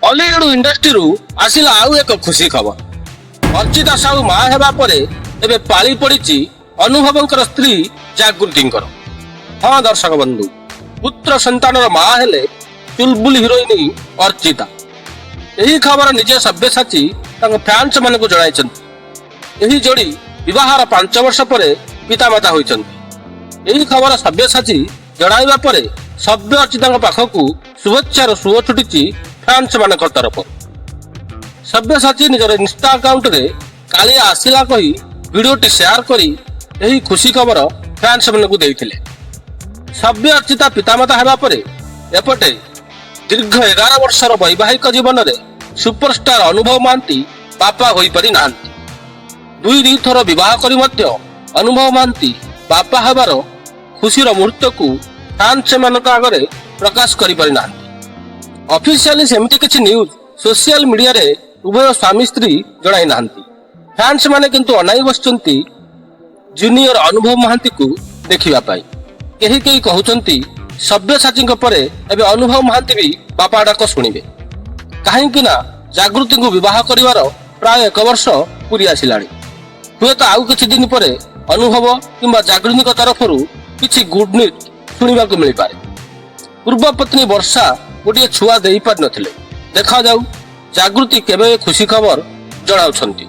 Hollywood industry आसिला आउ एक खुशी खबर। अर्चिता साहू मां हेबा परे एबे पाली पड़ी अनुभवंकर स्त्री जागृति। हाँ दर्शक बंधु, पुत्र संतान मां हेले चुलबुल हिरोइन अर्चिता। यही खबर निजे सब्यसाची फैंस मान को जणाई। जोड़ी विवाहर 5 वर्ष पर पितामाता होइछन्ति। यही खबर सब्यसाची जणाइबा परे सभ्य अर्चिता पाखकू शुभेच्छार सुओ छुटी फैंस मान तरफ। सब्यसाची निजर इंस्टा अकाउंट रे काली आसिला कही वीडियोटी शेयर करी यही खुशी खबर फैंस मान को देइथिले। सभ्य अर्चिता पितामाता हेबा परे एपटे दीर्घ 11 वर्षर वैवाहिक जीवन रे सुपरस्टार अनुभव महांती बापा होई परि नांती। 2 थर विवाह करी मध्य अनुभव महांती बापा हेबार खुशीर मुहूर्त को फैंस मान आगे प्रकाश करि परि नांती। ऑफिशियली सेमती किछि न्यूज सोशल मीडिया रे उभय स्वामी स्त्री जणाई नांती। फैंस माने किंतु अनाई बसचंती जूनियर अनुभव महांती को देखिबा पाई। केही केही कहउचंती सब्यसाची परे एबे अनुभव महांती भी बापा डाक शुणिबे। काहेकि ना जागृति को विवाह करिवार प्राय 1 वर्ष पूरी आसिलाणी। हुए तो आउ किछि दिन परे अनुभव किंबा जागृति तरफरु किछि गुड न्यूज शुणिबा को मिल पारे। पूर्व पत्नी वर्षा गोटे छुआ दे पार नथिले। देखा जाऊ जागृति केबे खुशी खबर जणाउछंती।